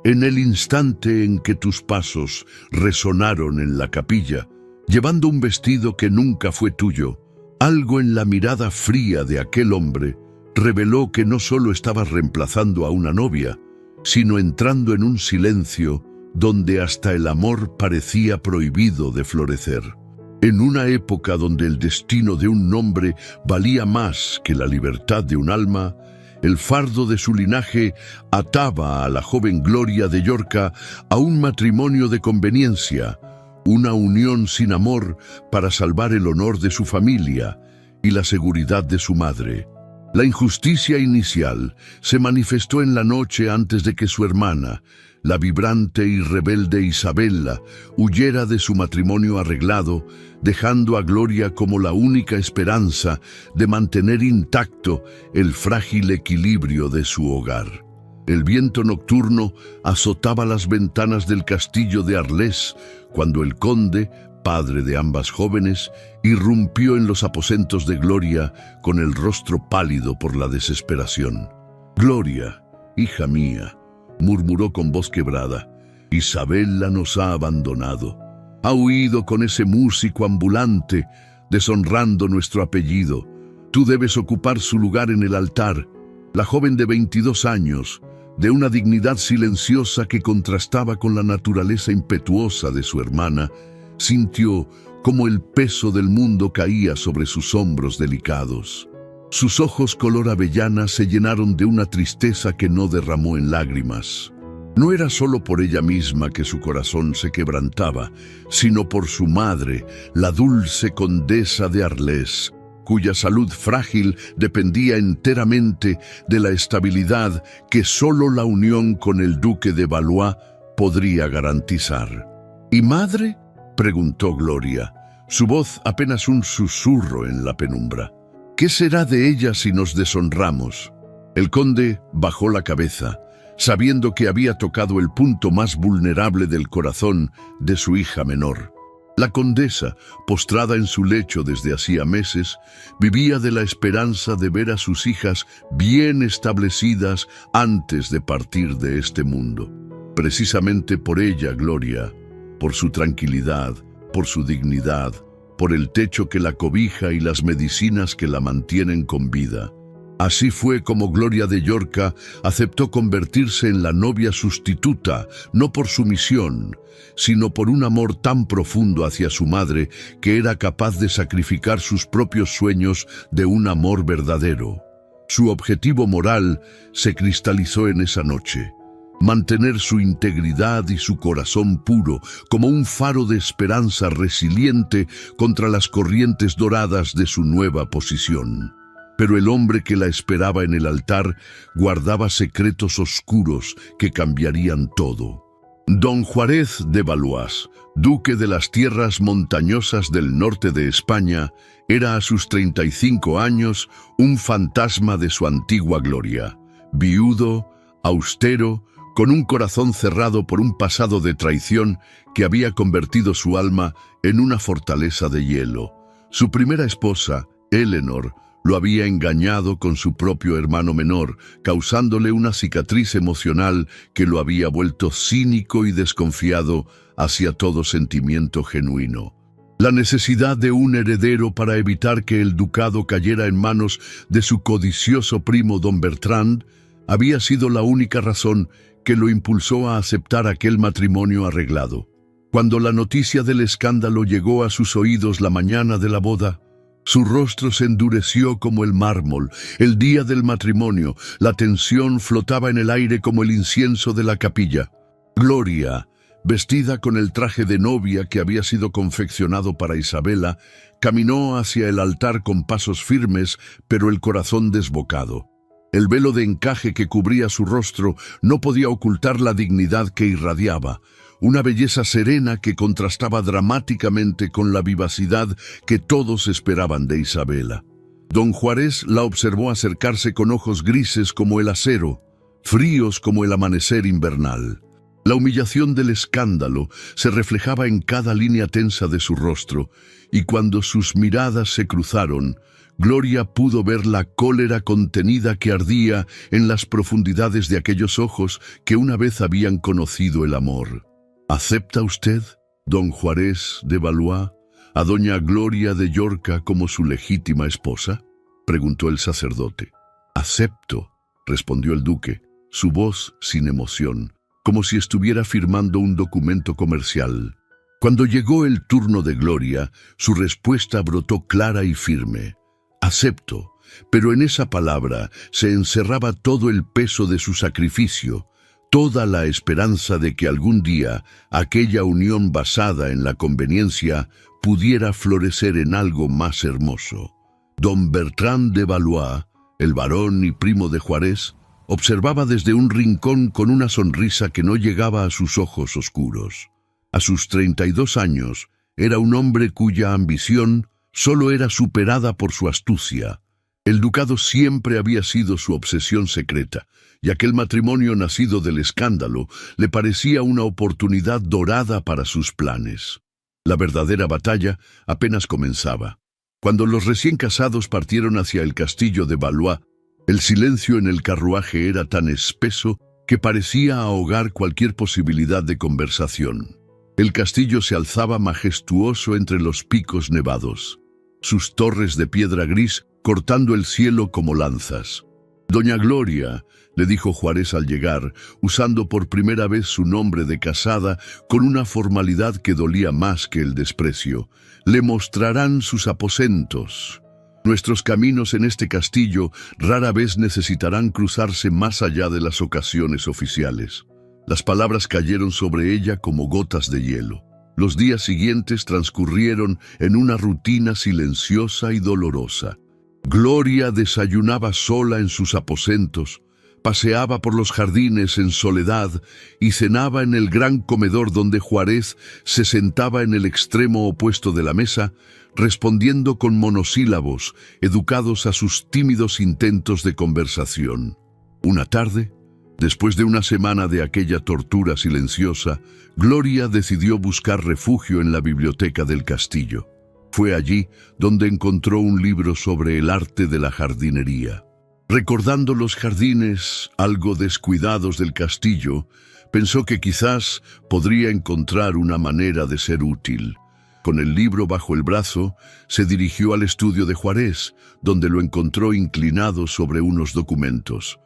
En el instante en que tus pasos resonaron en la capilla, llevando un vestido que nunca fue tuyo, algo en la mirada fría de aquel hombre reveló que no solo estabas reemplazando a una novia, sino entrando en un silencio donde hasta el amor parecía prohibido de florecer. En una época donde el destino de un nombre valía más que la libertad de un alma, el fardo de su linaje ataba a la joven Gloria de Llorca a un matrimonio de conveniencia, una unión sin amor para salvar el honor de su familia y la seguridad de su madre. La injusticia inicial se manifestó en la noche antes de que su hermana, la vibrante y rebelde Isabella, huyera de su matrimonio arreglado, dejando a Gloria como la única esperanza de mantener intacto el frágil equilibrio de su hogar. El viento nocturno azotaba las ventanas del castillo de Arles cuando el conde, padre de ambas jóvenes, irrumpió en los aposentos de Gloria con el rostro pálido por la desesperación. «Gloria, hija mía», murmuró con voz quebrada, «Isabella nos ha abandonado. Ha huido con ese músico ambulante, deshonrando nuestro apellido. Tú debes ocupar su lugar en el altar». La joven de 22 años, de una dignidad silenciosa que contrastaba con la naturaleza impetuosa de su hermana, sintió como el peso del mundo caía sobre sus hombros delicados. Sus ojos color avellana se llenaron de una tristeza que no derramó en lágrimas. No era solo por ella misma que su corazón se quebrantaba, sino por su madre, la dulce condesa de Arles, cuya salud frágil dependía enteramente de la estabilidad que solo la unión con el duque de Valois podría garantizar. ¿Y madre?, preguntó Gloria, su voz apenas un susurro en la penumbra. «¿Qué será de ella si nos deshonramos?» El conde bajó la cabeza, sabiendo que había tocado el punto más vulnerable del corazón de su hija menor. La condesa, postrada en su lecho desde hacía meses, vivía de la esperanza de ver a sus hijas bien establecidas antes de partir de este mundo. Precisamente por ella, Gloria, por su tranquilidad, por su dignidad, por el techo que la cobija y las medicinas que la mantienen con vida. Así fue como Gloria de Llorca aceptó convertirse en la novia sustituta, no por sumisión, sino por un amor tan profundo hacia su madre que era capaz de sacrificar sus propios sueños de un amor verdadero. Su objetivo moral se cristalizó en esa noche: mantener su integridad y su corazón puro como un faro de esperanza resiliente contra las corrientes doradas de su nueva posición. Pero el hombre que la esperaba en el altar guardaba secretos oscuros que cambiarían todo. Don Juárez de Valois, duque de las tierras montañosas del norte de España, era a sus 35 años un fantasma de su antigua gloria. Viudo, austero, con un corazón cerrado por un pasado de traición que había convertido su alma en una fortaleza de hielo. Su primera esposa, Eleanor, lo había engañado con su propio hermano menor, causándole una cicatriz emocional que lo había vuelto cínico y desconfiado hacia todo sentimiento genuino. La necesidad de un heredero para evitar que el ducado cayera en manos de su codicioso primo don Bertrand había sido la única razón que lo impulsó a aceptar aquel matrimonio arreglado. Cuando la noticia del escándalo llegó a sus oídos la mañana de la boda, su rostro se endureció como el mármol. El día del matrimonio, la tensión flotaba en el aire como el incienso de la capilla. Gloria, vestida con el traje de novia que había sido confeccionado para Isabella, caminó hacia el altar con pasos firmes, pero el corazón desbocado. El velo de encaje que cubría su rostro no podía ocultar la dignidad que irradiaba, una belleza serena que contrastaba dramáticamente con la vivacidad que todos esperaban de Isabella. Don Juárez la observó acercarse con ojos grises como el acero, fríos como el amanecer invernal. La humillación del escándalo se reflejaba en cada línea tensa de su rostro, y cuando sus miradas se cruzaron, Gloria pudo ver la cólera contenida que ardía en las profundidades de aquellos ojos que una vez habían conocido el amor. ¿Acepta usted, don Juárez de Valois, a doña Gloria de Yorca como su legítima esposa?, preguntó el sacerdote. «Acepto», respondió el duque, su voz sin emoción, como si estuviera firmando un documento comercial. Cuando llegó el turno de Gloria, su respuesta brotó clara y firme. «Acepto», pero en esa palabra se encerraba todo el peso de su sacrificio, toda la esperanza de que algún día aquella unión basada en la conveniencia pudiera florecer en algo más hermoso. Don Bertrand de Valois, el varón y primo de Juárez, observaba desde un rincón con una sonrisa que no llegaba a sus ojos oscuros. A sus 32 años, era un hombre cuya ambición solo era superada por su astucia. El ducado siempre había sido su obsesión secreta, y aquel matrimonio nacido del escándalo le parecía una oportunidad dorada para sus planes. La verdadera batalla apenas comenzaba. Cuando los recién casados partieron hacia el castillo de Valois, el silencio en el carruaje era tan espeso que parecía ahogar cualquier posibilidad de conversación. El castillo se alzaba majestuoso entre los picos nevados, sus torres de piedra gris cortando el cielo como lanzas. «Doña Gloria», le dijo Juárez al llegar, usando por primera vez su nombre de casada con una formalidad que dolía más que el desprecio, «le mostrarán sus aposentos. Nuestros caminos en este castillo rara vez necesitarán cruzarse más allá de las ocasiones oficiales». Las palabras cayeron sobre ella como gotas de hielo. Los días siguientes transcurrieron en una rutina silenciosa y dolorosa. Gloria desayunaba sola en sus aposentos, paseaba por los jardines en soledad y cenaba en el gran comedor donde Juárez se sentaba en el extremo opuesto de la mesa, respondiendo con monosílabos, educados a sus tímidos intentos de conversación. Una tarde, después de una semana de aquella tortura silenciosa, Gloria decidió buscar refugio en la biblioteca del castillo. Fue allí donde encontró un libro sobre el arte de la jardinería. Recordando los jardines algo descuidados del castillo, pensó que quizás podría encontrar una manera de ser útil. Con el libro bajo el brazo, se dirigió al estudio de Juárez, donde lo encontró inclinado sobre unos documentos.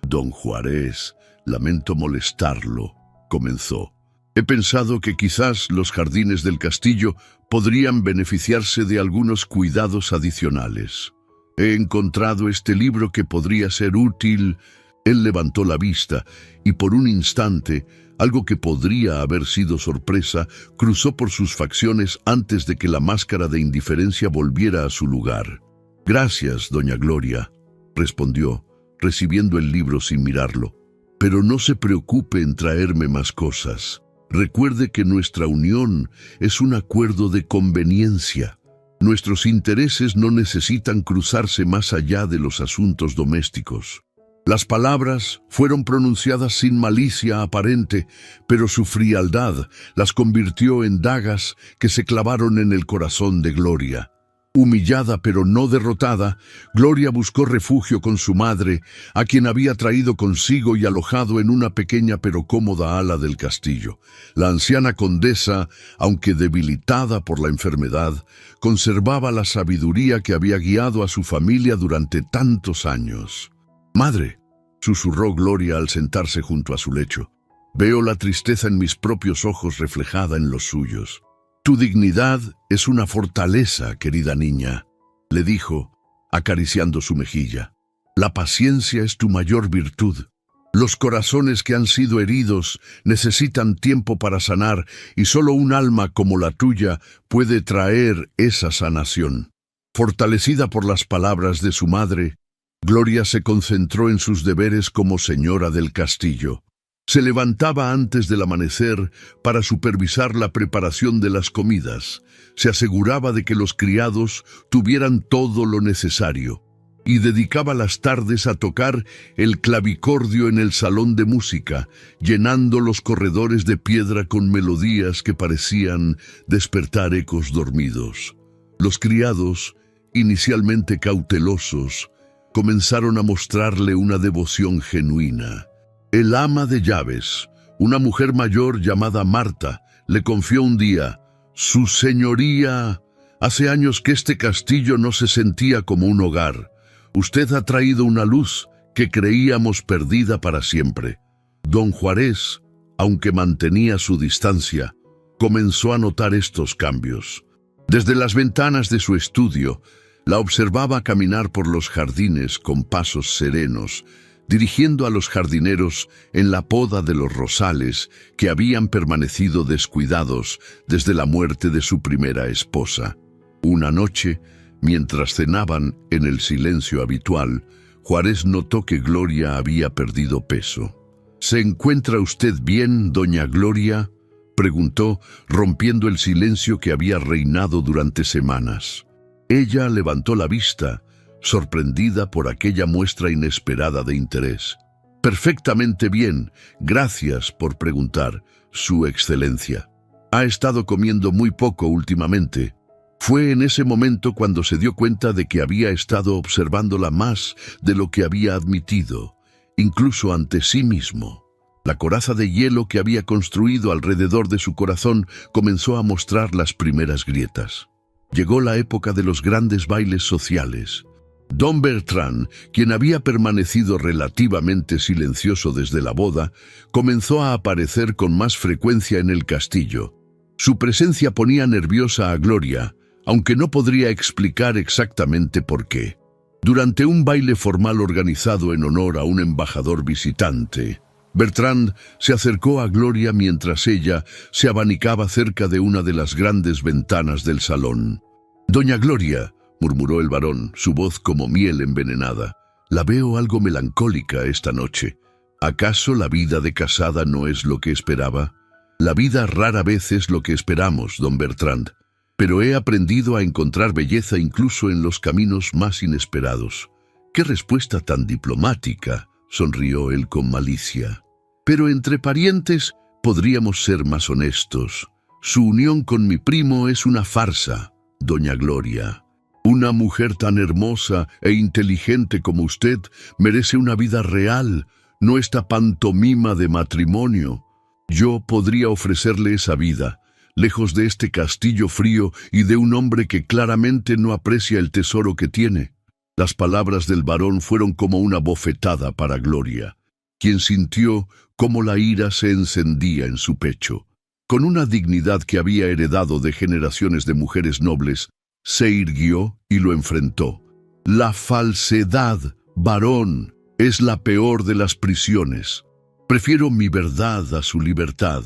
«Don Juárez, lamento molestarlo», comenzó. «He pensado que quizás los jardines del castillo podrían beneficiarse de algunos cuidados adicionales. He encontrado este libro que podría ser útil». Él levantó la vista y por un instante, algo que podría haber sido sorpresa, cruzó por sus facciones antes de que la máscara de indiferencia volviera a su lugar. «Gracias, doña Gloria», respondió, recibiendo el libro sin mirarlo. «Pero no se preocupe en traerme más cosas. Recuerde que nuestra unión es un acuerdo de conveniencia. Nuestros intereses no necesitan cruzarse más allá de los asuntos domésticos». Las palabras fueron pronunciadas sin malicia aparente, pero su frialdad las convirtió en dagas que se clavaron en el corazón de Gloria. Humillada pero no derrotada, Gloria buscó refugio con su madre, a quien había traído consigo y alojado en una pequeña pero cómoda ala del castillo. La anciana condesa, aunque debilitada por la enfermedad, conservaba la sabiduría que había guiado a su familia durante tantos años. «Madre», susurró Gloria al sentarse junto a su lecho, «veo la tristeza en mis propios ojos reflejada en los suyos». «Tu dignidad es una fortaleza, querida niña», le dijo, acariciando su mejilla. «La paciencia es tu mayor virtud. Los corazones que han sido heridos necesitan tiempo para sanar y solo un alma como la tuya puede traer esa sanación». Fortalecida por las palabras de su madre, Gloria se concentró en sus deberes como señora del castillo. Se levantaba antes del amanecer para supervisar la preparación de las comidas, se aseguraba de que los criados tuvieran todo lo necesario, y dedicaba las tardes a tocar el clavicordio en el salón de música, llenando los corredores de piedra con melodías que parecían despertar ecos dormidos. Los criados, inicialmente cautelosos, comenzaron a mostrarle una devoción genuina. El ama de llaves, una mujer mayor llamada Marta, le confió un día: «Su señoría, hace años que este castillo no se sentía como un hogar. Usted ha traído una luz que creíamos perdida para siempre». Don Juárez, aunque mantenía su distancia, comenzó a notar estos cambios. Desde las ventanas de su estudio, la observaba caminar por los jardines con pasos serenos, dirigiendo a los jardineros en la poda de los rosales que habían permanecido descuidados desde la muerte de su primera esposa. Una noche, mientras cenaban en el silencio habitual, Juárez notó que Gloria había perdido peso. «¿Se encuentra usted bien, doña Gloria?», preguntó, rompiendo el silencio que había reinado durante semanas. Ella levantó la vista, sorprendida por aquella muestra inesperada de interés. «Perfectamente bien, gracias por preguntar, Su Excelencia. Ha estado comiendo muy poco últimamente». Fue en ese momento cuando se dio cuenta de que había estado observándola más de lo que había admitido, incluso ante sí mismo. La coraza de hielo que había construido alrededor de su corazón comenzó a mostrar las primeras grietas. Llegó la época de los grandes bailes sociales. Don Bertrand, quien había permanecido relativamente silencioso desde la boda, comenzó a aparecer con más frecuencia en el castillo. Su presencia ponía nerviosa a Gloria, aunque no podría explicar exactamente por qué. Durante un baile formal organizado en honor a un embajador visitante, Bertrand se acercó a Gloria mientras ella se abanicaba cerca de una de las grandes ventanas del salón. «Doña Gloria», murmuró el varón, su voz como miel envenenada, «la veo algo melancólica esta noche. ¿Acaso la vida de casada no es lo que esperaba?» «La vida rara vez es lo que esperamos, don Bertrand, pero he aprendido a encontrar belleza incluso en los caminos más inesperados». «¡Qué respuesta tan diplomática!», sonrió él con malicia. «Pero entre parientes podríamos ser más honestos. Su unión con mi primo es una farsa, doña Gloria. Una mujer tan hermosa e inteligente como usted merece una vida real, no esta pantomima de matrimonio. Yo podría ofrecerle esa vida, lejos de este castillo frío y de un hombre que claramente no aprecia el tesoro que tiene». Las palabras del varón fueron como una bofetada para Gloria, quien sintió cómo la ira se encendía en su pecho. Con una dignidad que había heredado de generaciones de mujeres nobles, se irguió y lo enfrentó. «La falsedad, varón, es la peor de las prisiones. Prefiero mi verdad a su libertad».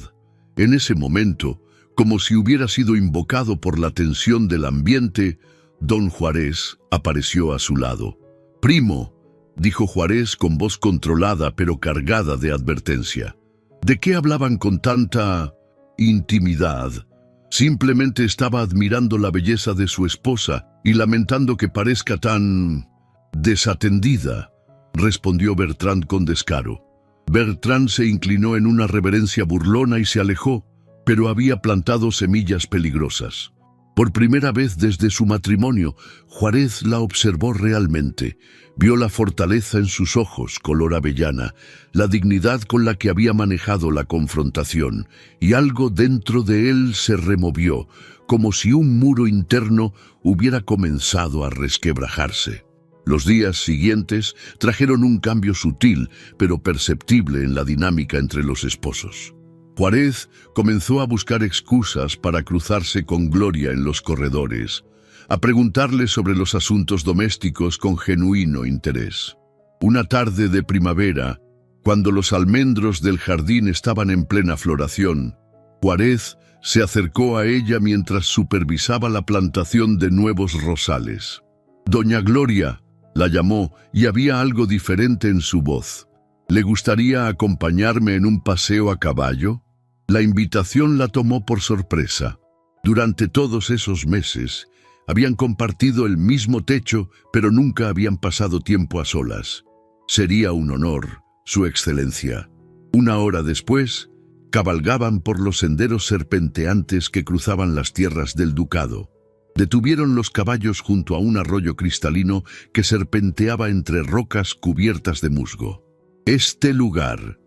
En ese momento, como si hubiera sido invocado por la tensión del ambiente, don Juárez apareció a su lado. «Primo», dijo Juárez con voz controlada pero cargada de advertencia. «¿De qué hablaban con tanta intimidad?» «Simplemente estaba admirando la belleza de su esposa y lamentando que parezca tan desatendida», respondió Bertrand con descaro. Bertrand se inclinó en una reverencia burlona y se alejó, pero había plantado semillas peligrosas. Por primera vez desde su matrimonio, Juárez la observó realmente. Vio la fortaleza en sus ojos, color avellana, la dignidad con la que había manejado la confrontación, y algo dentro de él se removió, como si un muro interno hubiera comenzado a resquebrajarse. Los días siguientes trajeron un cambio sutil, pero perceptible en la dinámica entre los esposos. Juárez comenzó a buscar excusas para cruzarse con Gloria en los corredores, a preguntarle sobre los asuntos domésticos con genuino interés. Una tarde de primavera, cuando los almendros del jardín estaban en plena floración, Juárez se acercó a ella mientras supervisaba la plantación de nuevos rosales. «Doña Gloria», la llamó, y había algo diferente en su voz. «¿Le gustaría acompañarme en un paseo a caballo?». La invitación la tomó por sorpresa. Durante todos esos meses, habían compartido el mismo techo, pero nunca habían pasado tiempo a solas. «Sería un honor, Su Excelencia». Una hora después, cabalgaban por los senderos serpenteantes que cruzaban las tierras del ducado. Detuvieron los caballos junto a un arroyo cristalino que serpenteaba entre rocas cubiertas de musgo. «Este lugar»,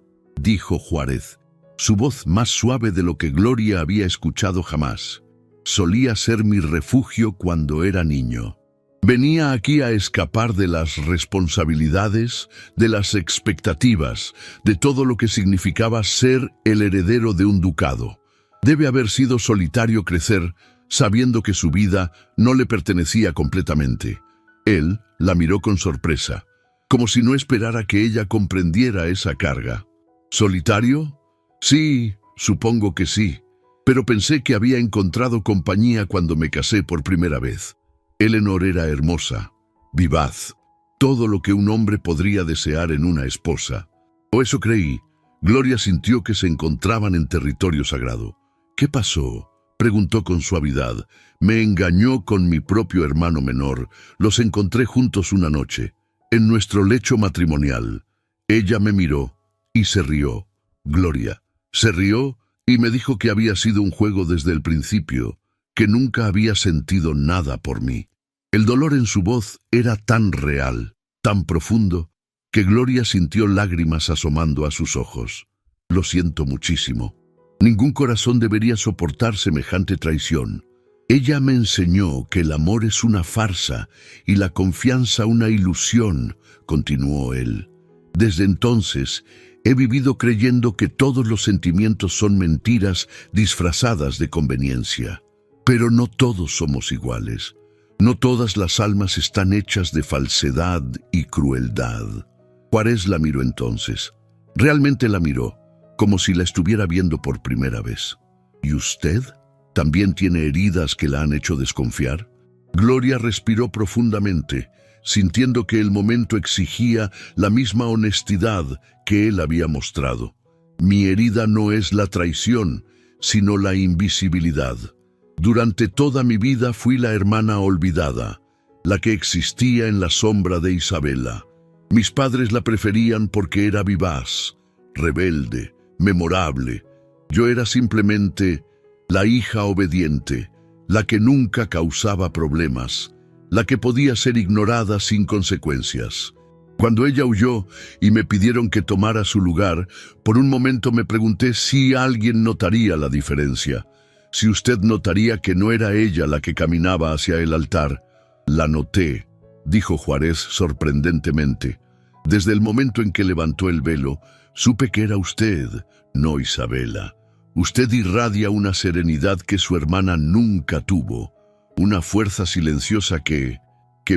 dijo Juárez, su voz más suave de lo que Gloria había escuchado jamás, «solía ser mi refugio cuando era niño. Venía aquí a escapar de las responsabilidades, de las expectativas, de todo lo que significaba ser el heredero de un ducado. Debe haber sido solitario crecer, sabiendo que su vida no le pertenecía completamente». Él la miró con sorpresa, como si no esperara que ella comprendiera esa carga. «¿Solitario? Sí, supongo que sí, pero pensé que había encontrado compañía cuando me casé por primera vez. Eleanor era hermosa, vivaz, todo lo que un hombre podría desear en una esposa. O eso creí». Gloria sintió que se encontraban en territorio sagrado. «¿Qué pasó?», preguntó con suavidad. «Me engañó con mi propio hermano menor. Los encontré juntos una noche, en nuestro lecho matrimonial. Ella me miró y se rió. Gloria se rió y me dijo que había sido un juego desde el principio, que nunca había sentido nada por mí». El dolor en su voz era tan real, tan profundo, que Gloria sintió lágrimas asomando a sus ojos. «Lo siento muchísimo. Ningún corazón debería soportar semejante traición. Ella me enseñó que el amor es una farsa y la confianza una ilusión», continuó él. «Desde entonces he vivido creyendo que todos los sentimientos son mentiras disfrazadas de conveniencia. Pero no todos somos iguales. No todas las almas están hechas de falsedad y crueldad». Juárez la miró entonces. Realmente la miró, como si la estuviera viendo por primera vez. «¿Y usted también tiene heridas que la han hecho desconfiar?». Gloria respiró profundamente, sintiendo que el momento exigía la misma honestidad que él había mostrado. «Mi herida no es la traición, sino la invisibilidad. Durante toda mi vida fui la hermana olvidada, la que existía en la sombra de Isabela. Mis padres la preferían porque era vivaz, rebelde, memorable. Yo era simplemente la hija obediente, la que nunca causaba problemas, la que podía ser ignorada sin consecuencias. Cuando ella huyó y me pidieron que tomara su lugar, por un momento me pregunté si alguien notaría la diferencia, si usted notaría que no era ella la que caminaba hacia el altar». «La noté», dijo Juárez sorprendentemente. «Desde el momento en que levantó el velo, supe que era usted, no Isabela. Usted irradia una serenidad que su hermana nunca tuvo, una fuerza silenciosa que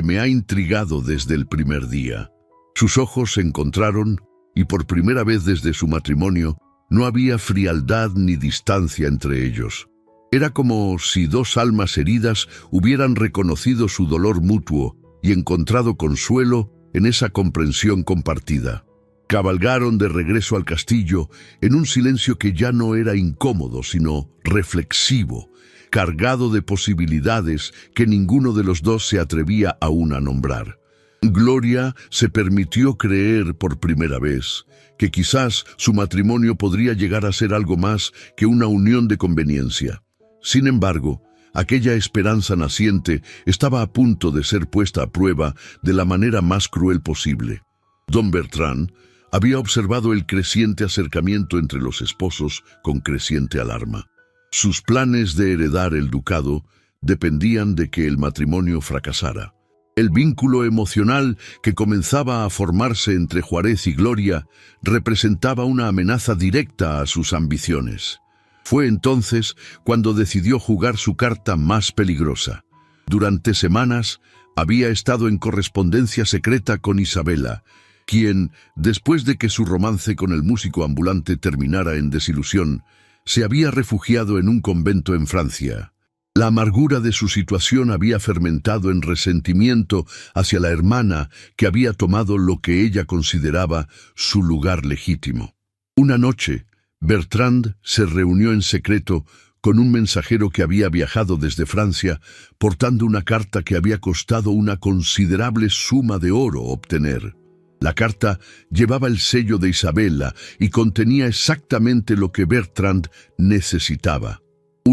me ha intrigado desde el primer día». Sus ojos se encontraron y por primera vez desde su matrimonio no había frialdad ni distancia entre ellos. Era como si dos almas heridas hubieran reconocido su dolor mutuo y encontrado consuelo en esa comprensión compartida. Cabalgaron de regreso al castillo en un silencio que ya no era incómodo, sino reflexivo, cargado de posibilidades que ninguno de los dos se atrevía aún a nombrar. Gloria se permitió creer por primera vez que quizás su matrimonio podría llegar a ser algo más que una unión de conveniencia. Sin embargo, aquella esperanza naciente estaba a punto de ser puesta a prueba de la manera más cruel posible. Don Bertrand había observado el creciente acercamiento entre los esposos con creciente alarma. Sus planes de heredar el ducado dependían de que el matrimonio fracasara. El vínculo emocional que comenzaba a formarse entre Juárez y Gloria representaba una amenaza directa a sus ambiciones. Fue entonces cuando decidió jugar su carta más peligrosa. Durante semanas había estado en correspondencia secreta con Isabela, quien, después de que su romance con el músico ambulante terminara en desilusión, se había refugiado en un convento en Francia. La amargura de su situación había fermentado en resentimiento hacia la hermana que había tomado lo que ella consideraba su lugar legítimo. Una noche, Bertrand se reunió en secreto con un mensajero que había viajado desde Francia, portando una carta que había costado una considerable suma de oro obtener. La carta llevaba el sello de Isabela y contenía exactamente lo que Bertrand necesitaba: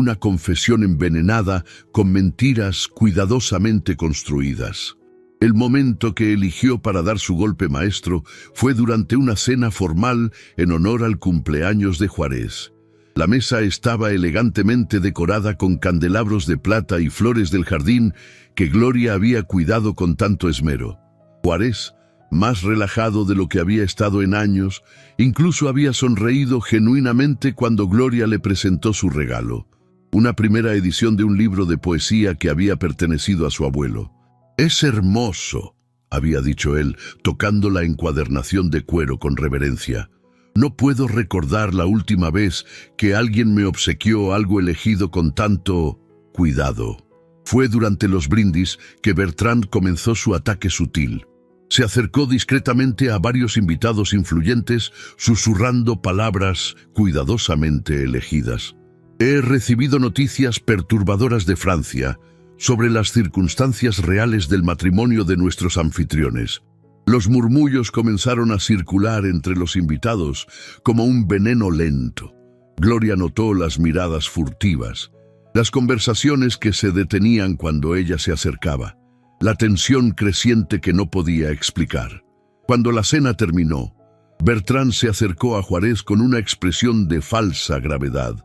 una confesión envenenada con mentiras cuidadosamente construidas. El momento que eligió para dar su golpe maestro fue durante una cena formal en honor al cumpleaños de Juárez. La mesa estaba elegantemente decorada con candelabros de plata y flores del jardín que Gloria había cuidado con tanto esmero. Juárez, más relajado de lo que había estado en años, incluso había sonreído genuinamente cuando Gloria le presentó su regalo, una primera edición de un libro de poesía que había pertenecido a su abuelo. «Es hermoso», había dicho él, tocando la encuadernación de cuero con reverencia. «No puedo recordar la última vez que alguien me obsequió algo elegido con tanto cuidado». Fue durante los brindis que Bertrand comenzó su ataque sutil. Se acercó discretamente a varios invitados influyentes, susurrando palabras cuidadosamente elegidas. «He recibido noticias perturbadoras de Francia sobre las circunstancias reales del matrimonio de nuestros anfitriones». Los murmullos comenzaron a circular entre los invitados como un veneno lento. Gloria notó las miradas furtivas, las conversaciones que se detenían cuando ella se acercaba, la tensión creciente que no podía explicar. Cuando la cena terminó, Bertrand se acercó a Juárez con una expresión de falsa gravedad.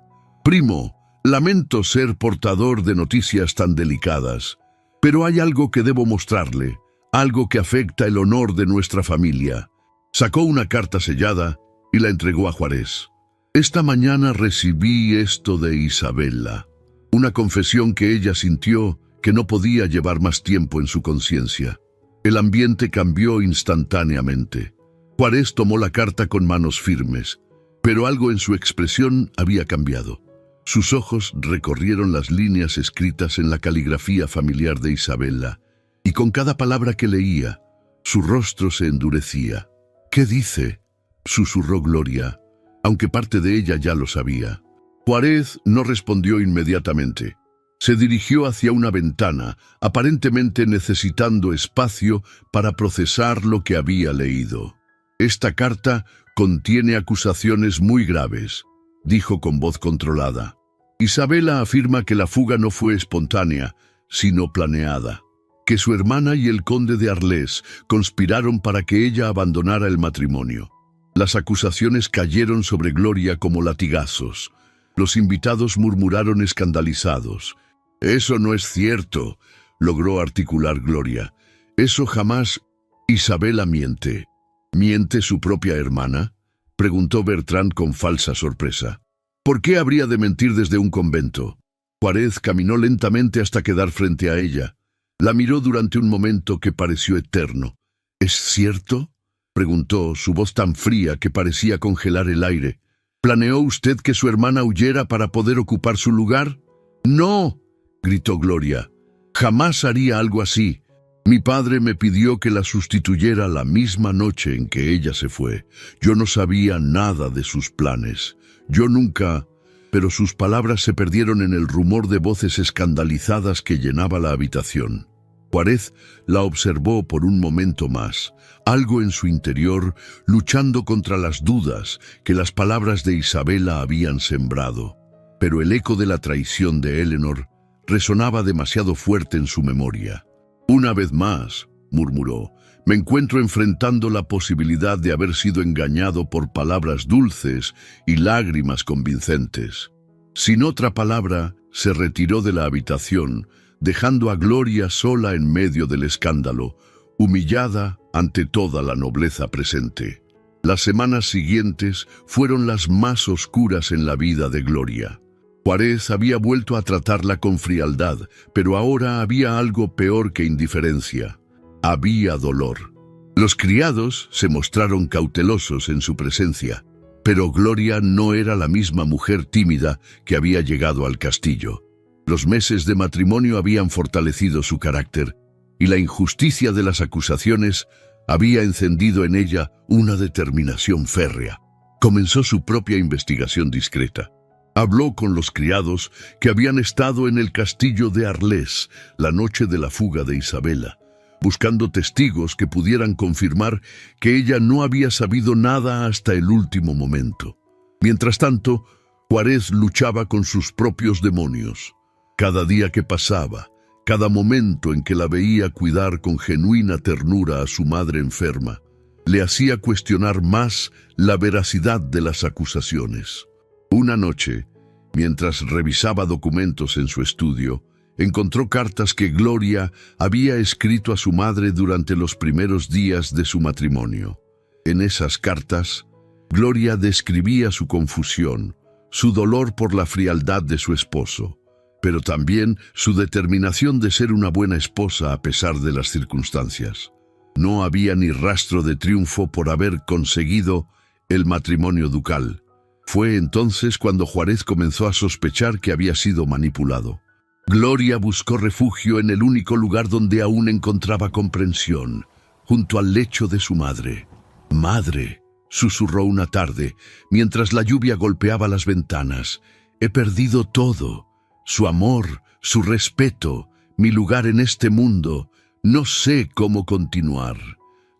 «Primo, lamento ser portador de noticias tan delicadas, pero hay algo que debo mostrarle, algo que afecta el honor de nuestra familia». Sacó una carta sellada y la entregó a Juárez. «Esta mañana recibí esto de Isabela». Una confesión que ella sintió que no podía llevar más tiempo en su conciencia. El ambiente cambió instantáneamente. Juárez tomó la carta con manos firmes, pero algo en su expresión había cambiado. Sus ojos recorrieron las líneas escritas en la caligrafía familiar de Isabela, y con cada palabra que leía, su rostro se endurecía. «¿Qué dice?», susurró Gloria, aunque parte de ella ya lo sabía. Juárez no respondió inmediatamente. Se dirigió hacia una ventana, aparentemente necesitando espacio para procesar lo que había leído. «Esta carta contiene acusaciones muy graves», dijo con voz controlada. «Isabela afirma que la fuga no fue espontánea, sino planeada, que su hermana y el conde de Arles conspiraron para que ella abandonara el matrimonio». Las acusaciones cayeron sobre Gloria como latigazos. Los invitados murmuraron escandalizados. «Eso no es cierto», logró articular Gloria. «Eso jamás...» «Isabela miente». «¿Miente su propia hermana?», preguntó Bertrand con falsa sorpresa. «¿Por qué habría de mentir desde un convento?». Juárez caminó lentamente hasta quedar frente a ella. La miró durante un momento que pareció eterno. «¿Es cierto?», preguntó, su voz tan fría que parecía congelar el aire. «¿Planeó usted que su hermana huyera para poder ocupar su lugar?». «No», gritó Gloria. «Jamás haría algo así. Mi padre me pidió que la sustituyera la misma noche en que ella se fue. Yo no sabía nada de sus planes. Yo nunca...». Pero sus palabras se perdieron en el rumor de voces escandalizadas que llenaba la habitación. Juárez la observó por un momento más, algo en su interior luchando contra las dudas que las palabras de Isabela habían sembrado. Pero el eco de la traición de Eleanor resonaba demasiado fuerte en su memoria. «Una vez más», murmuró, «me encuentro enfrentando la posibilidad de haber sido engañado por palabras dulces y lágrimas convincentes». Sin otra palabra, se retiró de la habitación, dejando a Gloria sola en medio del escándalo, humillada ante toda la nobleza presente. Las semanas siguientes fueron las más oscuras en la vida de Gloria. Juárez había vuelto a tratarla con frialdad, pero ahora había algo peor que indiferencia. Había dolor. Los criados se mostraron cautelosos en su presencia, pero Gloria no era la misma mujer tímida que había llegado al castillo. Los meses de matrimonio habían fortalecido su carácter, y la injusticia de las acusaciones había encendido en ella una determinación férrea. Comenzó su propia investigación discreta. Habló con los criados que habían estado en el castillo de Arles la noche de la fuga de Isabela, buscando testigos que pudieran confirmar que ella no había sabido nada hasta el último momento. Mientras tanto, Juárez luchaba con sus propios demonios. Cada día que pasaba, cada momento en que la veía cuidar con genuina ternura a su madre enferma, le hacía cuestionar más la veracidad de las acusaciones. Una noche, mientras revisaba documentos en su estudio, encontró cartas que Gloria había escrito a su madre durante los primeros días de su matrimonio. En esas cartas, Gloria describía su confusión, su dolor por la frialdad de su esposo, pero también su determinación de ser una buena esposa a pesar de las circunstancias. No había ni rastro de triunfo por haber conseguido el matrimonio ducal. Fue entonces cuando Juárez comenzó a sospechar que había sido manipulado. Gloria buscó refugio en el único lugar donde aún encontraba comprensión, junto al lecho de su madre. «Madre», susurró una tarde, mientras la lluvia golpeaba las ventanas, «he perdido todo, su amor, su respeto, mi lugar en este mundo. No sé cómo continuar».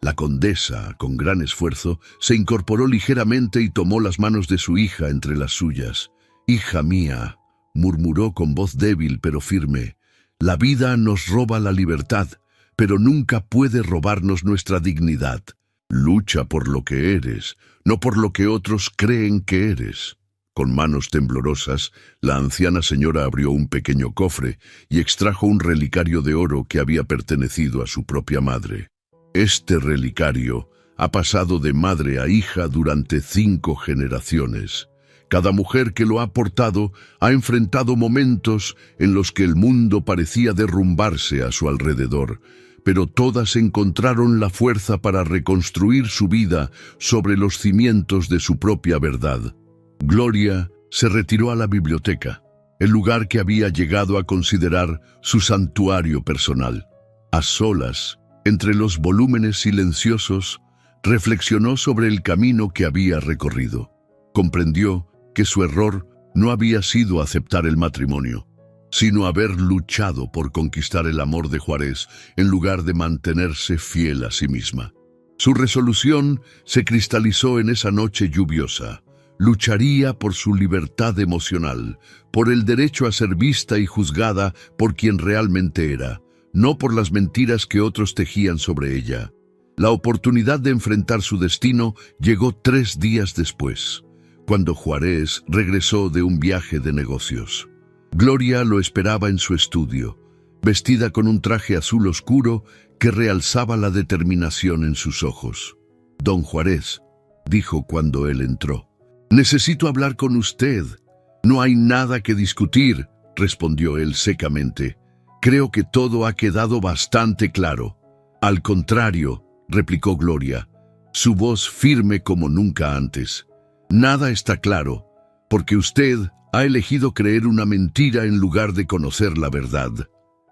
La condesa, con gran esfuerzo, se incorporó ligeramente y tomó las manos de su hija entre las suyas. «Hija mía», murmuró con voz débil pero firme, «la vida nos roba la libertad, pero nunca puede robarnos nuestra dignidad. Lucha por lo que eres, no por lo que otros creen que eres». Con manos temblorosas, la anciana señora abrió un pequeño cofre y extrajo un relicario de oro que había pertenecido a su propia madre. Este relicario ha pasado de madre a hija durante 5 generaciones. Cada mujer que lo ha portado ha enfrentado momentos en los que el mundo parecía derrumbarse a su alrededor, pero todas encontraron la fuerza para reconstruir su vida sobre los cimientos de su propia verdad. Gloria se retiró a la biblioteca, el lugar que había llegado a considerar su santuario personal. A solas, entre los volúmenes silenciosos, reflexionó sobre el camino que había recorrido. Comprendió que su error no había sido aceptar el matrimonio, sino haber luchado por conquistar el amor de Juárez en lugar de mantenerse fiel a sí misma. Su resolución se cristalizó en esa noche lluviosa. Lucharía por su libertad emocional, por el derecho a ser vista y juzgada por quien realmente era, no por las mentiras que otros tejían sobre ella. La oportunidad de enfrentar su destino llegó 3 días después, cuando Juárez regresó de un viaje de negocios. Gloria lo esperaba en su estudio, vestida con un traje azul oscuro que realzaba la determinación en sus ojos. «Don Juárez», dijo cuando él entró, «necesito hablar con usted». «No hay nada que discutir», respondió él secamente. «Creo que todo ha quedado bastante claro». «Al contrario», replicó Gloria, su voz firme como nunca antes. «Nada está claro, porque usted ha elegido creer una mentira en lugar de conocer la verdad».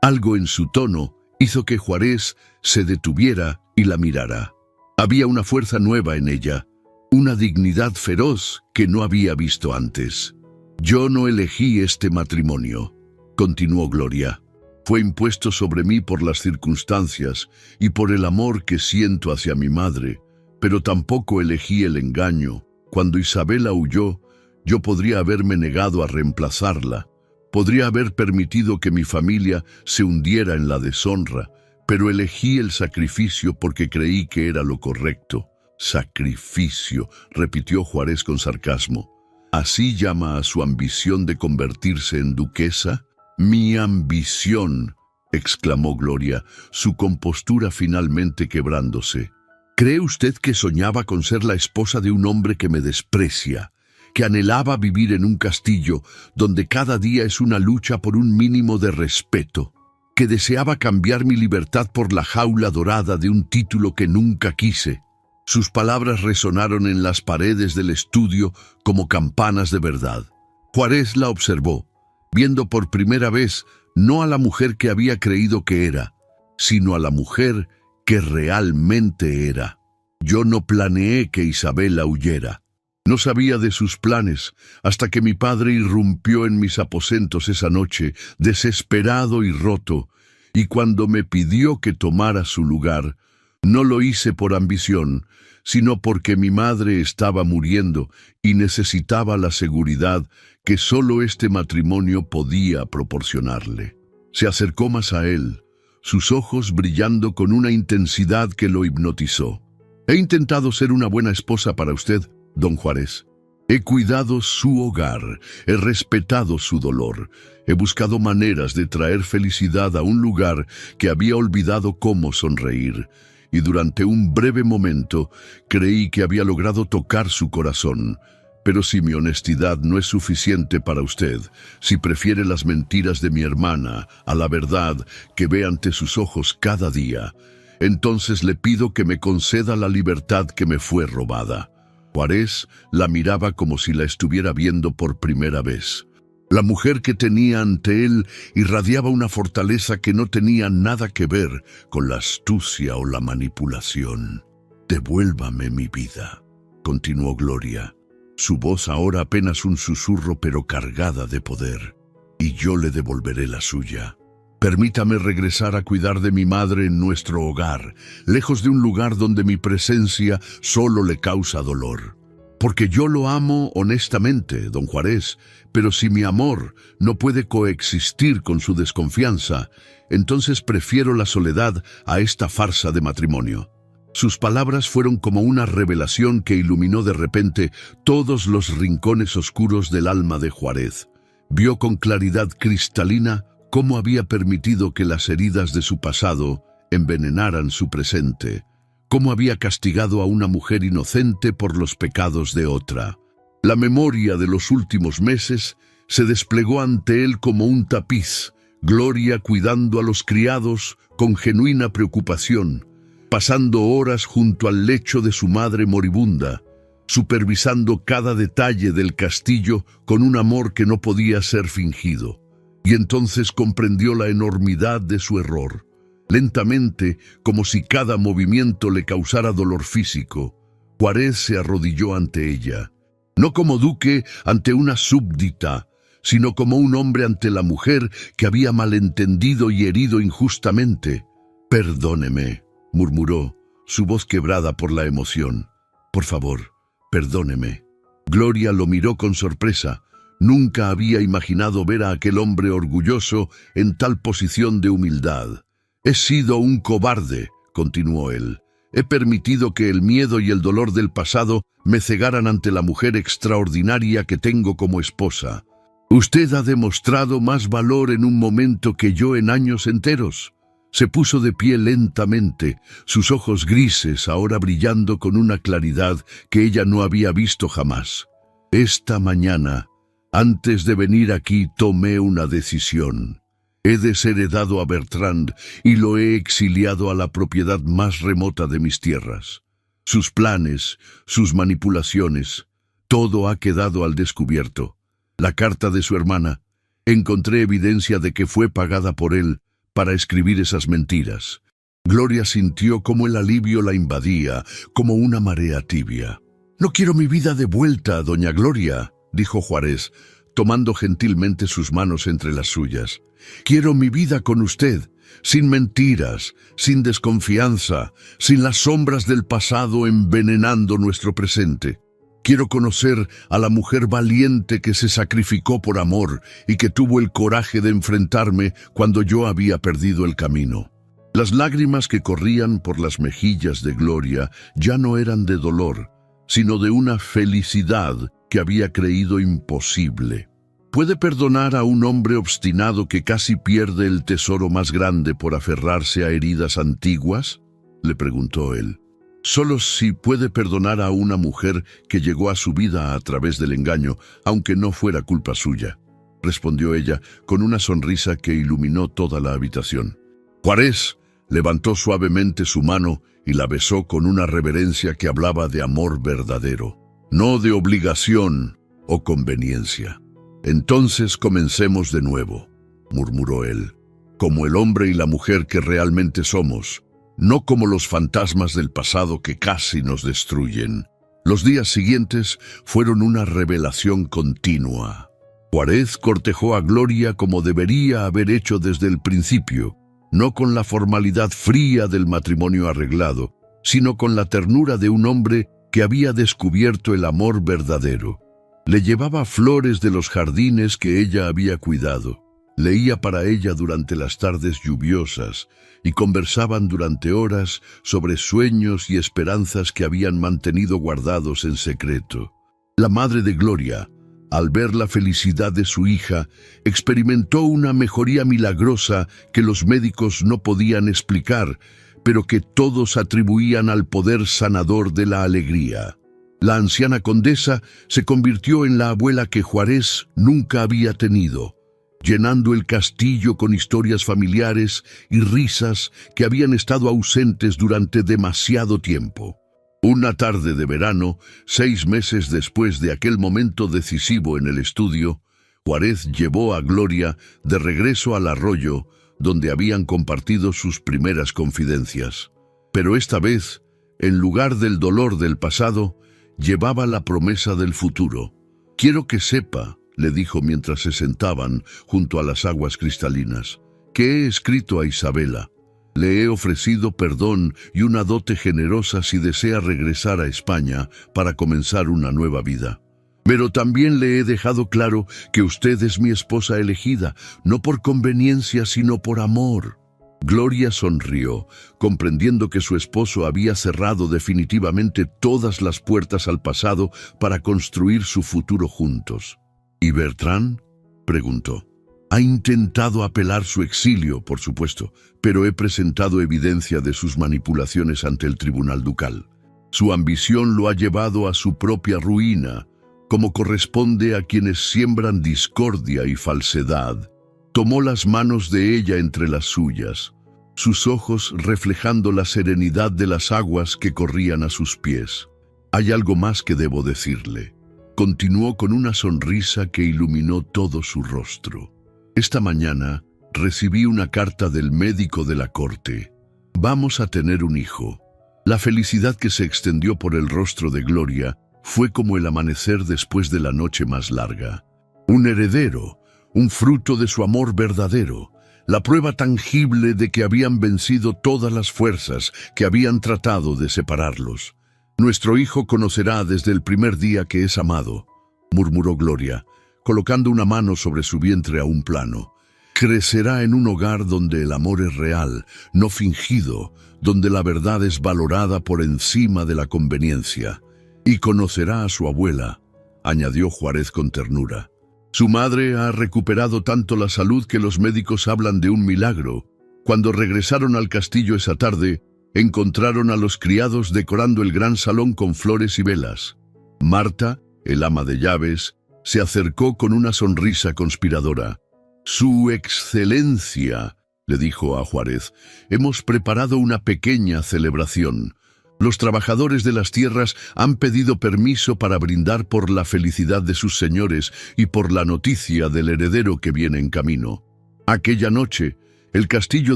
Algo en su tono hizo que Juárez se detuviera y la mirara. Había una fuerza nueva en ella, una dignidad feroz que no había visto antes. «Yo no elegí este matrimonio», continuó Gloria. «Fue impuesto sobre mí por las circunstancias y por el amor que siento hacia mi madre, pero tampoco elegí el engaño. Cuando Isabela huyó, yo podría haberme negado a reemplazarla. Podría haber permitido que mi familia se hundiera en la deshonra, pero elegí el sacrificio porque creí que era lo correcto». «Sacrificio», repitió Juárez con sarcasmo. «¿Así llama a su ambición de convertirse en duquesa?» «Mi ambición», exclamó Gloria, su compostura finalmente quebrándose. «¿Cree usted que soñaba con ser la esposa de un hombre que me desprecia, que anhelaba vivir en un castillo donde cada día es una lucha por un mínimo de respeto, que deseaba cambiar mi libertad por la jaula dorada de un título que nunca quise?» Sus palabras resonaron en las paredes del estudio como campanas de verdad. Juárez la observó, viendo por primera vez no a la mujer que había creído que era, sino a la mujer que realmente era. «Yo no planeé que Isabela huyera. No sabía de sus planes hasta que mi padre irrumpió en mis aposentos esa noche, desesperado y roto, y cuando me pidió que tomara su lugar, No lo hice por ambición, sino porque mi madre estaba muriendo y necesitaba la seguridad que solo este matrimonio podía proporcionarle. Se acercó más a él, sus ojos brillando con una intensidad que lo hipnotizó. He intentado ser una buena esposa para usted, don Juárez. He cuidado su hogar, he respetado su dolor, he buscado maneras de traer felicidad a un lugar que había olvidado cómo sonreír, y durante un breve momento creí que había logrado tocar su corazón. Pero si mi honestidad no es suficiente para usted, si prefiere las mentiras de mi hermana a la verdad que ve ante sus ojos cada día, entonces le pido que me conceda la libertad que me fue robada. Juárez la miraba como si la estuviera viendo por primera vez. La mujer que tenía ante él irradiaba una fortaleza que no tenía nada que ver con la astucia o la manipulación. «Devuélvame mi vida», continuó Gloria. Su voz ahora apenas un susurro pero cargada de poder. «Y yo le devolveré la suya. Permítame regresar a cuidar de mi madre en nuestro hogar, lejos de un lugar donde mi presencia solo le causa dolor. Porque yo lo amo honestamente, don Juárez, pero si mi amor no puede coexistir con su desconfianza, entonces prefiero la soledad a esta farsa de matrimonio». Sus palabras fueron como una revelación que iluminó de repente todos los rincones oscuros del alma de Juárez. Vio con claridad cristalina cómo había permitido que las heridas de su pasado envenenaran su presente, cómo había castigado a una mujer inocente por los pecados de otra. La memoria de los últimos meses se desplegó ante él como un tapiz, Gloria cuidando a los criados con genuina preocupación, pasando horas junto al lecho de su madre moribunda, supervisando cada detalle del castillo con un amor que no podía ser fingido. Y entonces comprendió la enormidad de su error. Lentamente, como si cada movimiento le causara dolor físico, Juárez se arrodilló ante ella, no como duque ante una súbdita, sino como un hombre ante la mujer que había malentendido y herido injustamente. «Perdóneme», murmuró, su voz quebrada por la emoción. «Por favor, perdóneme». Gloria lo miró con sorpresa. Nunca había imaginado ver a aquel hombre orgulloso en tal posición de humildad. «He sido un cobarde», continuó él. «He permitido que el miedo y el dolor del pasado me cegaran ante la mujer extraordinaria que tengo como esposa. Usted ha demostrado más valor en un momento que yo en años enteros». Se puso de pie lentamente, sus ojos grises ahora brillando con una claridad que ella no había visto jamás. «Esta mañana, antes de venir aquí, tomé una decisión. He desheredado a Bertrand y lo he exiliado a la propiedad más remota de mis tierras. Sus planes, sus manipulaciones, todo ha quedado al descubierto. La carta de su hermana, encontré evidencia de que fue pagada por él para escribir esas mentiras». Gloria sintió cómo el alivio la invadía, como una marea tibia. «No quiero mi vida de vuelta, doña Gloria», dijo Juárez, tomando gentilmente sus manos entre las suyas. «Quiero mi vida con usted, sin mentiras, sin desconfianza, sin las sombras del pasado envenenando nuestro presente. Quiero conocer a la mujer valiente que se sacrificó por amor y que tuvo el coraje de enfrentarme cuando yo había perdido el camino». Las lágrimas que corrían por las mejillas de Gloria ya no eran de dolor, sino de una felicidad que había creído imposible. ¿Puede perdonar a un hombre obstinado que casi pierde el tesoro más grande por aferrarse a heridas antiguas?, le preguntó él. «Solo si puede perdonar a una mujer que llegó a su vida a través del engaño, aunque no fuera culpa suya», respondió ella con una sonrisa que iluminó toda la habitación. Juárez levantó suavemente su mano y la besó con una reverencia que hablaba de amor verdadero, no de obligación o conveniencia. «Entonces comencemos de nuevo», murmuró él, «como el hombre y la mujer que realmente somos, no como los fantasmas del pasado que casi nos destruyen». Los días siguientes fueron una revelación continua. Juárez cortejó a Gloria como debería haber hecho desde el principio. no con la formalidad fría del matrimonio arreglado, sino con la ternura de un hombre que había descubierto el amor verdadero. Le llevaba flores de los jardines que ella había cuidado. Leía para ella durante las tardes lluviosas y conversaban durante horas sobre sueños y esperanzas que habían mantenido guardados en secreto. La madre de Gloria, al ver la felicidad de su hija, experimentó una mejoría milagrosa que los médicos no podían explicar, pero que todos atribuían al poder sanador de la alegría. La anciana condesa se convirtió en la abuela que Juárez nunca había tenido, llenando el castillo con historias familiares y risas que habían estado ausentes durante demasiado tiempo. Una tarde de verano, 6 meses después de aquel momento decisivo en el estudio, Juárez llevó a Gloria de regreso al arroyo donde habían compartido sus primeras confidencias. Pero esta vez, en lugar del dolor del pasado, llevaba la promesa del futuro. «Quiero que sepa», le dijo mientras se sentaban junto a las aguas cristalinas, «que he escrito a Isabela. Le he ofrecido perdón y una dote generosa si desea regresar a España para comenzar una nueva vida. Pero también le he dejado claro que usted es mi esposa elegida, no por conveniencia, sino por amor». Gloria sonrió, comprendiendo que su esposo había cerrado definitivamente todas las puertas al pasado para construir su futuro juntos. «¿Y Bertrand?», preguntó. «Ha intentado apelar su exilio, por supuesto, pero he presentado evidencia de sus manipulaciones ante el tribunal ducal. Su ambición lo ha llevado a su propia ruina, como corresponde a quienes siembran discordia y falsedad». Tomó las manos de ella entre las suyas, sus ojos reflejando la serenidad de las aguas que corrían a sus pies. «Hay algo más que debo decirle», continuó con una sonrisa que iluminó todo su rostro. «Esta mañana recibí una carta del médico de la corte. Vamos a tener un hijo». La felicidad que se extendió por el rostro de Gloria fue como el amanecer después de la noche más larga. Un heredero, un fruto de su amor verdadero, la prueba tangible de que habían vencido todas las fuerzas que habían tratado de separarlos. «Nuestro hijo conocerá desde el primer día que es amado», murmuró Gloria, colocando una mano sobre su vientre a un plano. «Crecerá en un hogar donde el amor es real, no fingido, donde la verdad es valorada por encima de la conveniencia. Y conocerá a su abuela», añadió Juárez con ternura. «Su madre ha recuperado tanto la salud que los médicos hablan de un milagro. Cuando regresaron al castillo esa tarde, encontraron a los criados decorando el gran salón con flores y velas. Marta, el ama de llaves, se acercó con una sonrisa conspiradora. «Su excelencia», le dijo a Juárez, «hemos preparado una pequeña celebración. Los trabajadores de las tierras han pedido permiso para brindar por la felicidad de sus señores y por la noticia del heredero que viene en camino». Aquella noche, el castillo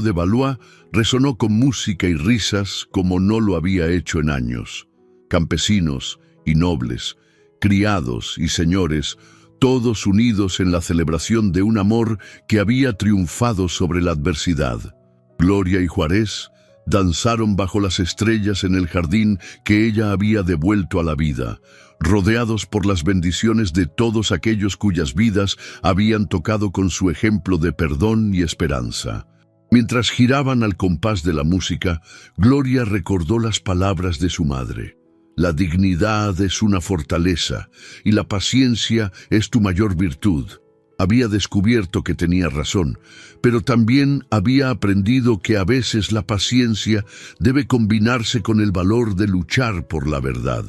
de Valois resonó con música y risas como no lo había hecho en años. Campesinos y nobles, criados y señores, todos unidos en la celebración de un amor que había triunfado sobre la adversidad. Gloria y Juárez danzaron bajo las estrellas en el jardín que ella había devuelto a la vida, rodeados por las bendiciones de todos aquellos cuyas vidas habían tocado con su ejemplo de perdón y esperanza. Mientras giraban al compás de la música, Gloria recordó las palabras de su madre. «La dignidad es una fortaleza y la paciencia es tu mayor virtud». Había descubierto que tenía razón, pero también había aprendido que a veces la paciencia debe combinarse con el valor de luchar por la verdad.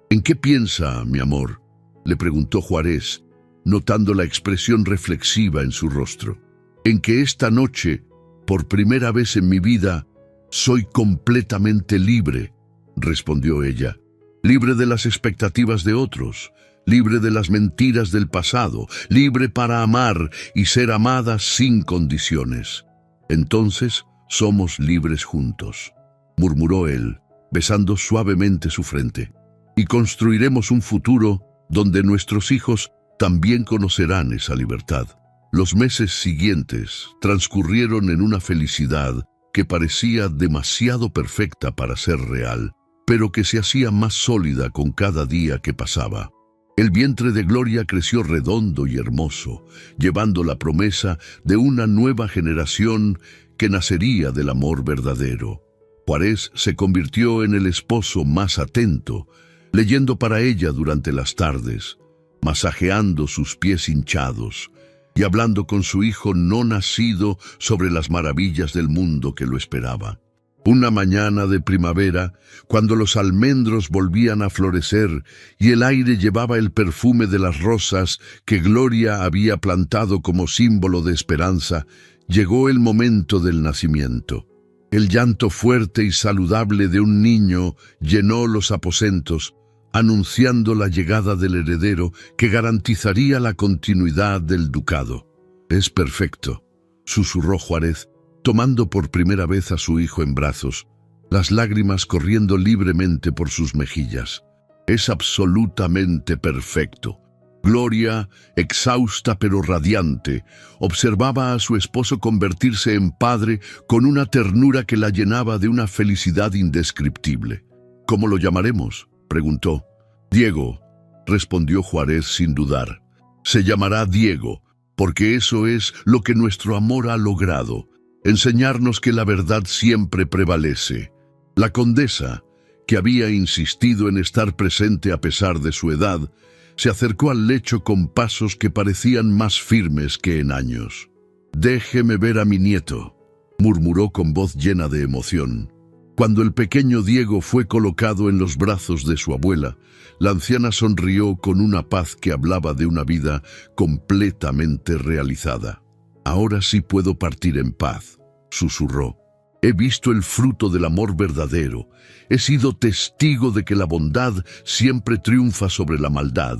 «¿En qué piensa, mi amor?», le preguntó Juárez, notando la expresión reflexiva en su rostro. «En que esta noche, por primera vez en mi vida, soy completamente libre», respondió ella. «Libre de las expectativas de otros, libre de las mentiras del pasado, libre para amar y ser amada sin condiciones. Entonces somos libres juntos», murmuró él, besando suavemente su frente. «Y construiremos un futuro donde nuestros hijos también conocerán esa libertad». Los meses siguientes transcurrieron en una felicidad que parecía demasiado perfecta para ser real, pero que se hacía más sólida con cada día que pasaba. El vientre de Gloria creció redondo y hermoso, llevando la promesa de una nueva generación que nacería del amor verdadero. Juárez se convirtió en el esposo más atento, leyendo para ella durante las tardes, masajeando sus pies hinchados y hablando con su hijo no nacido sobre las maravillas del mundo que lo esperaba. Una mañana de primavera, cuando los almendros volvían a florecer y el aire llevaba el perfume de las rosas que Gloria había plantado como símbolo de esperanza, llegó el momento del nacimiento. El llanto fuerte y saludable de un niño llenó los aposentos, anunciando la llegada del heredero que garantizaría la continuidad del ducado. «Es perfecto», susurró Juárez, tomando por primera vez a su hijo en brazos, las lágrimas corriendo libremente por sus mejillas. «Es absolutamente perfecto». Gloria, exhausta pero radiante, observaba a su esposo convertirse en padre con una ternura que la llenaba de una felicidad indescriptible. «¿Cómo lo llamaremos?», preguntó. «Diego», respondió Juárez sin dudar. «Se llamará Diego, porque eso es lo que nuestro amor ha logrado, enseñarnos que la verdad siempre prevalece». La condesa, que había insistido en estar presente a pesar de su edad, se acercó al lecho con pasos que parecían más firmes que en años. «Déjeme ver a mi nieto», murmuró con voz llena de emoción. Cuando el pequeño Diego fue colocado en los brazos de su abuela, la anciana sonrió con una paz que hablaba de una vida completamente realizada. «Ahora sí puedo partir en paz», susurró. «He visto el fruto del amor verdadero. He sido testigo de que la bondad siempre triunfa sobre la maldad,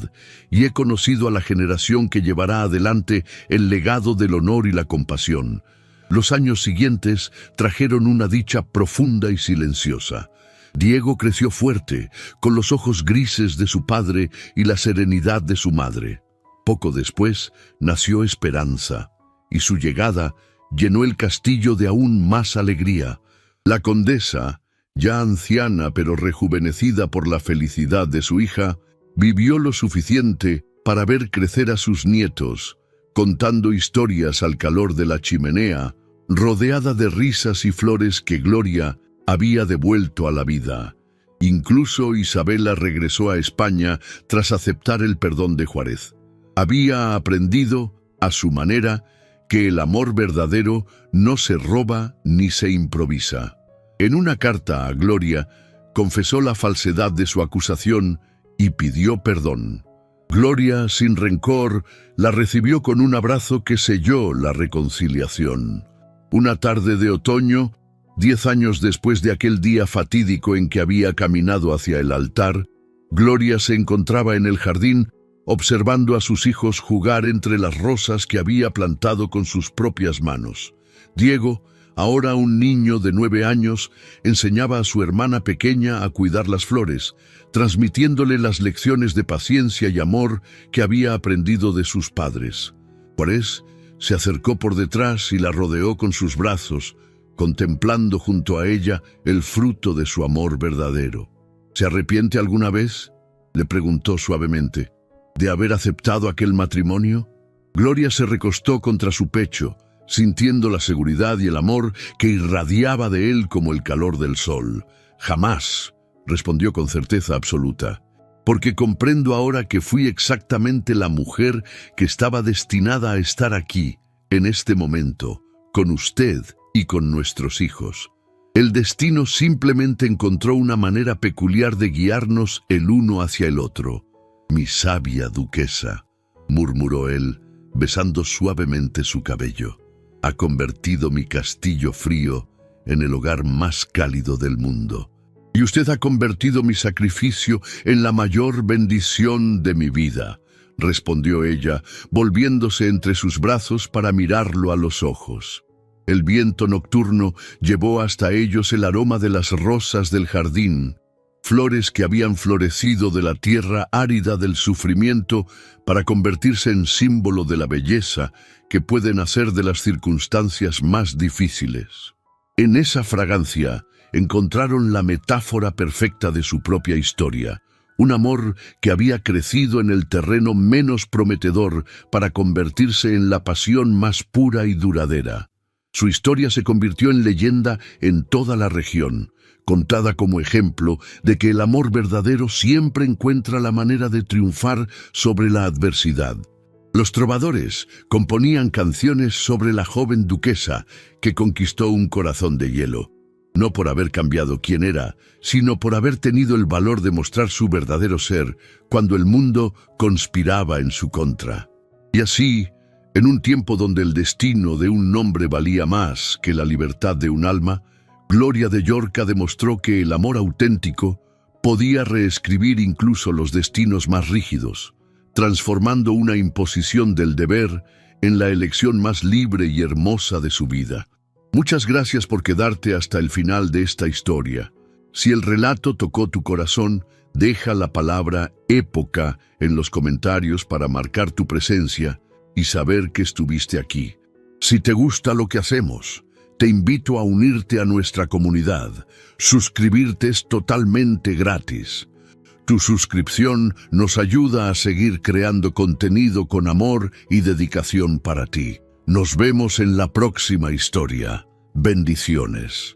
y he conocido a la generación que llevará adelante el legado del honor y la compasión». Los años siguientes trajeron una dicha profunda y silenciosa. Diego creció fuerte, con los ojos grises de su padre y la serenidad de su madre. Poco después nació Esperanza, y su llegada llenó el castillo de aún más alegría. La condesa, ya anciana pero rejuvenecida por la felicidad de su hija, vivió lo suficiente para ver crecer a sus nietos, contando historias al calor de la chimenea, rodeada de risas y flores que Gloria había devuelto a la vida. Incluso Isabela regresó a España tras aceptar el perdón de Juárez. Había aprendido, a su manera, que el amor verdadero no se roba ni se improvisa. En una carta a Gloria, confesó la falsedad de su acusación y pidió perdón. Gloria, sin rencor, la recibió con un abrazo que selló la reconciliación. Una tarde de otoño, 10 años después de aquel día fatídico en que había caminado hacia el altar, Gloria se encontraba en el jardín observando a sus hijos jugar entre las rosas que había plantado con sus propias manos. Diego, ahora un niño de 9 años, enseñaba a su hermana pequeña a cuidar las flores, transmitiéndole las lecciones de paciencia y amor que había aprendido de sus padres. Juárez se acercó por detrás y la rodeó con sus brazos, contemplando junto a ella el fruto de su amor verdadero. «¿Se arrepiente alguna vez?», le preguntó suavemente, «de haber aceptado aquel matrimonio». Gloria se recostó contra su pecho, sintiendo la seguridad y el amor que irradiaba de él como el calor del sol. «Jamás», respondió con certeza absoluta, «porque comprendo ahora que fui exactamente la mujer que estaba destinada a estar aquí, en este momento, con usted y con nuestros hijos. El destino simplemente encontró una manera peculiar de guiarnos el uno hacia el otro». «Mi sabia duquesa», murmuró él, besando suavemente su cabello, «ha convertido mi castillo frío en el hogar más cálido del mundo. Y usted ha convertido mi sacrificio en la mayor bendición de mi vida», respondió ella, volviéndose entre sus brazos para mirarlo a los ojos. El viento nocturno llevó hasta ellos el aroma de las rosas del jardín, flores que habían florecido de la tierra árida del sufrimiento para convertirse en símbolo de la belleza que puede nacer de las circunstancias más difíciles. En esa fragancia encontraron la metáfora perfecta de su propia historia, un amor que había crecido en el terreno menos prometedor para convertirse en la pasión más pura y duradera. Su historia se convirtió en leyenda en toda la región, contada como ejemplo de que el amor verdadero siempre encuentra la manera de triunfar sobre la adversidad. Los trovadores componían canciones sobre la joven duquesa que conquistó un corazón de hielo, no por haber cambiado quién era, sino por haber tenido el valor de mostrar su verdadero ser cuando el mundo conspiraba en su contra. Y así, en un tiempo donde el destino de un nombre valía más que la libertad de un alma, Gloria de Llorca demostró que el amor auténtico podía reescribir incluso los destinos más rígidos, transformando una imposición del deber en la elección más libre y hermosa de su vida. Muchas gracias por quedarte hasta el final de esta historia. Si el relato tocó tu corazón, deja la palabra época en los comentarios para marcar tu presencia y saber que estuviste aquí. Si te gusta lo que hacemos, te invito a unirte a nuestra comunidad. Suscribirte es totalmente gratis. Tu suscripción nos ayuda a seguir creando contenido con amor y dedicación para ti. Nos vemos en la próxima historia. Bendiciones.